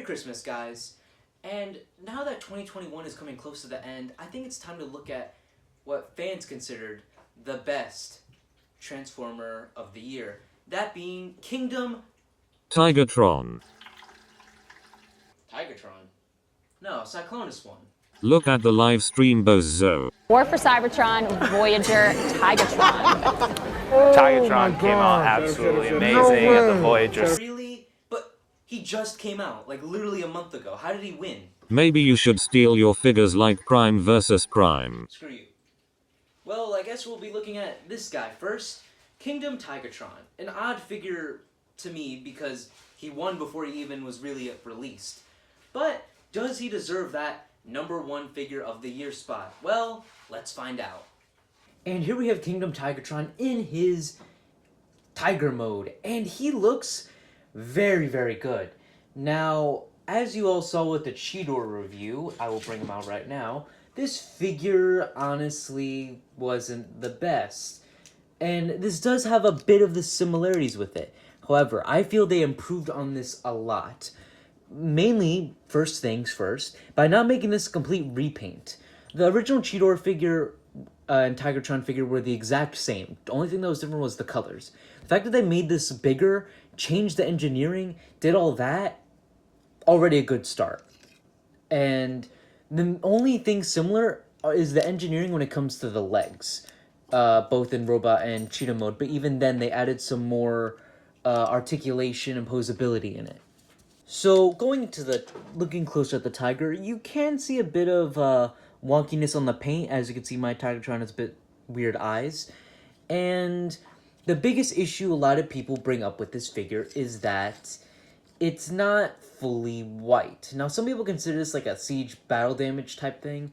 Christmas, guys. And now that 2021 is coming close to the end, I think it's time to look at what fans considered the best Transformer of the year. That being Kingdom Tigatron. Tigatron. No, Cyclonus won. Look at the live stream bozo. War for Cybertron, Voyager, Tigatron. Tigatron came out absolutely amazing at the Voyager. Really? But he just came out, like literally a month ago. How did he win? Maybe you should steal your figures like Prime versus Prime. Screw you. Well, I guess we'll be looking at this guy first. Kingdom Tigatron. An odd figure to me because he won before he even was really released. But does he deserve that #1 figure of the year spot? Well, let's find out. And here we have Kingdom Tigatron in his Tiger mode, and he looks very, very good. Now, as you all saw with the Cheetor review, I will bring him out right now, this figure honestly wasn't the best. And this does have a bit of the similarities with it. However, I feel they improved on this a lot. Mainly, first things first, by not making this a complete repaint. The original Cheetor figure and Tigatron figure were the exact same. The only thing that was different was the colors. The fact that they made this bigger, changed the engineering, did all that, already a good start. And the only thing similar is the engineering when it comes to the legs, both in robot and cheetah mode. But even then, they added some more articulation and posability in it. So going into looking closer at the Tiger, you can see a bit of wonkiness on the paint. As you can see, my Tigatron has a bit weird eyes. And the biggest issue a lot of people bring up with this figure is that it's not fully white. Now, some people consider this like a Siege battle damage type thing,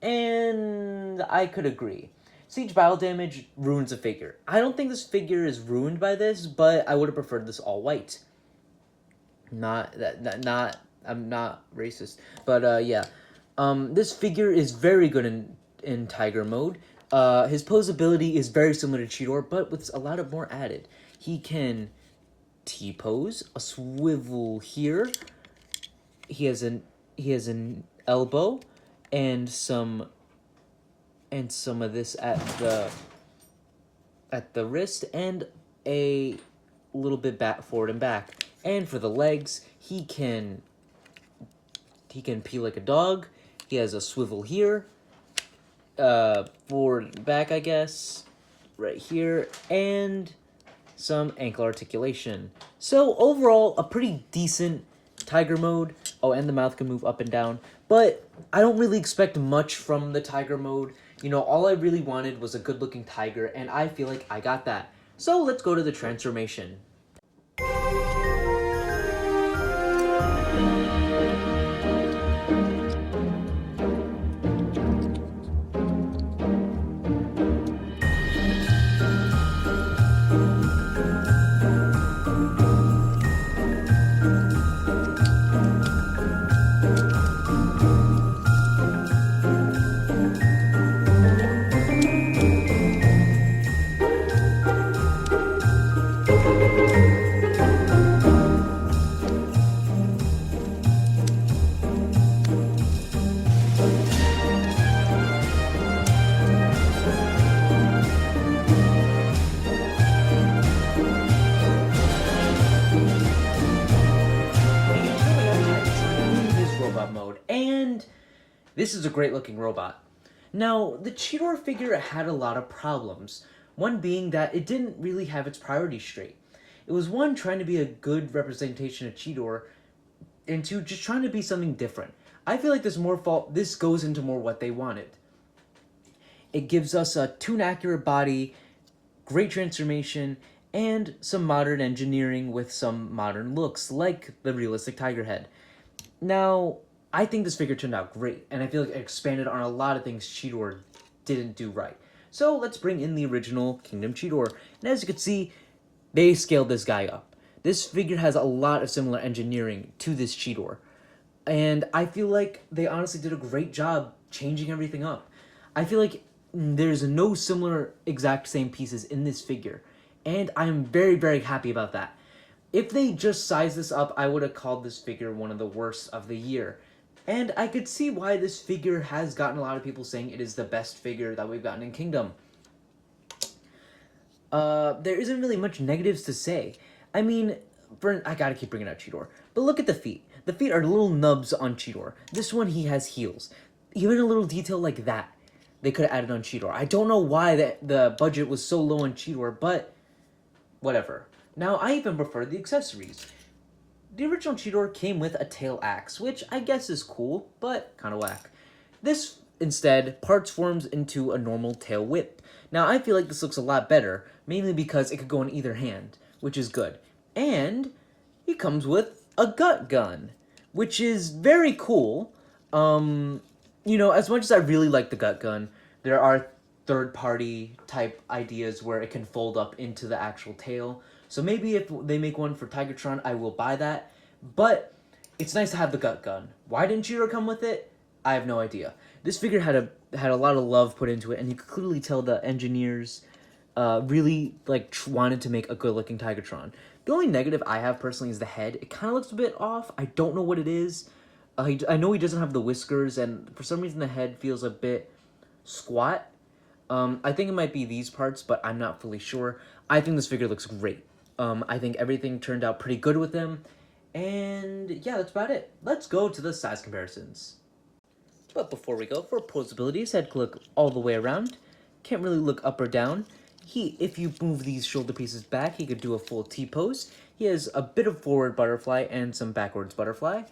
and I could agree. Siege battle damage ruins a figure. I don't think this figure is ruined by this, but I would have preferred this all white. I'm not racist, but yeah. This figure is very good in Tiger mode. His posability is very similar to Cheetor, but with a lot of more added. He can T-pose, a swivel here. He has an elbow, and some of this at the wrist, and a little bit back forward and back. And for the legs, he can pee like a dog. He has a swivel here, forward and back, I guess, right here, and some ankle articulation. So overall, a pretty decent Tiger mode. Oh, and the mouth can move up and down. But I don't really expect much from the Tiger mode. You know, all I really wanted was a good-looking Tiger, and I feel like I got that. So let's go to the transformation. Mode, and this is a great looking robot. Now, the Cheetor figure had a lot of problems. One being that it didn't really have its priorities straight. It was one, trying to be a good representation of Cheetor, and two, just trying to be something different. I feel like this goes into more what they wanted. It gives us a tune-accurate body, great transformation, and some modern engineering with some modern looks, like the realistic tiger head. Now, I think this figure turned out great, and I feel like it expanded on a lot of things Cheetor didn't do right. So let's bring in the original Kingdom Cheetor, and as you can see, they scaled this guy up. This figure has a lot of similar engineering to this Cheetor, and I feel like they honestly did a great job changing everything up. I feel like there's no similar exact same pieces in this figure, and I'm very, very happy about that. If they just sized this up, I would have called this figure one of the worst of the year. And I could see why this figure has gotten a lot of people saying it is the best figure that we've gotten in Kingdom. There isn't really much negatives to say. I mean, I gotta keep bringing up Cheetor. But look at the feet. The feet are little nubs on Cheetor. This one, he has heels. Even a little detail like that, they could have added on Cheetor. I don't know why the budget was so low on Cheetor, but whatever. Now, I even prefer the accessories. The original Cheetor came with a tail axe, which I guess is cool, but kind of whack. This, instead, parts forms into a normal tail whip. Now, I feel like this looks a lot better, mainly because it could go in either hand, which is good. And he comes with a gut gun, which is very cool. You know, as much as I really like the gut gun, there are third-party type ideas where it can fold up into the actual tail. So maybe if they make one for Tigatron, I will buy that. But it's nice to have the gut gun. Why didn't Cheetor come with it? I have no idea. This figure had a lot of love put into it, and you could clearly tell the engineers really wanted to make a good-looking Tigatron. The only negative I have personally is the head. It kind of looks a bit off. I don't know what it is. I know he doesn't have the whiskers, and for some reason the head feels a bit squat. I think it might be these parts, but I'm not fully sure. I think this figure looks great. I think everything turned out pretty good with him. And yeah, that's about it. Let's go to the size comparisons. But before we go, for posability, his head could look all the way around. Can't really look up or down. If you move these shoulder pieces back, he could do a full T-pose. He has a bit of forward butterfly and some backwards butterfly.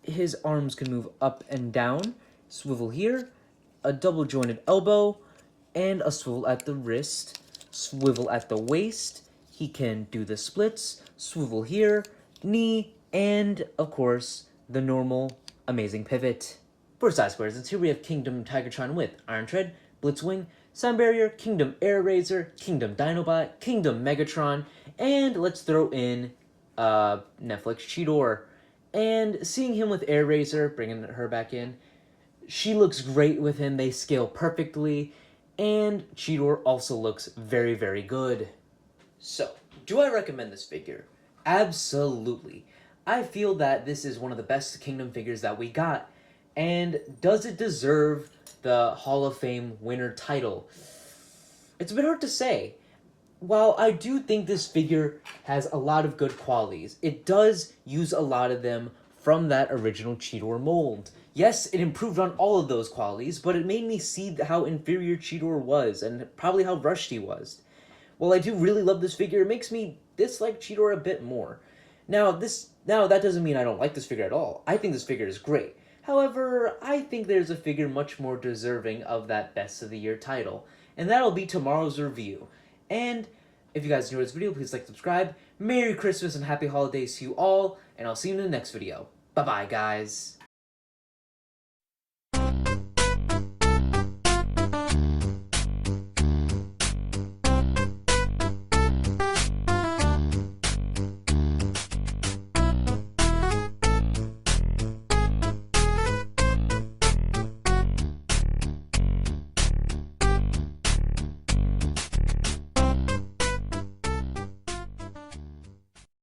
His arms can move up and down, swivel here, a double jointed elbow, and a swivel at the wrist, swivel at the waist. He can do the splits, swivel here, knee, and, of course, the normal amazing pivot. For size comparisons, here we have Kingdom Tigatron with Iron Tread, Blitzwing, Sound Barrier, Kingdom Air Razor, Kingdom Dinobot, Kingdom Megatron, and let's throw in Netflix Cheetor. And seeing him with Air Razor, bringing her back in, she looks great with him. They scale perfectly, and Cheetor also looks very, very good. So, do I recommend this figure? Absolutely. I feel that this is one of the best Kingdom figures that we got. And does it deserve the Hall of Fame winner title? It's a bit hard to say. While I do think this figure has a lot of good qualities, it does use a lot of them from that original Cheetor mold. Yes, it improved on all of those qualities, but it made me see how inferior Cheetor was, and probably how rushed he was. While I do really love this figure, it makes me dislike Cheetor a bit more. Now, that doesn't mean I don't like this figure at all. I think this figure is great. However, I think there's a figure much more deserving of that Best of the Year title, and that'll be tomorrow's review. And if you guys enjoyed this video, please like, subscribe. Merry Christmas and Happy Holidays to you all, and I'll see you in the next video. Bye-bye, guys.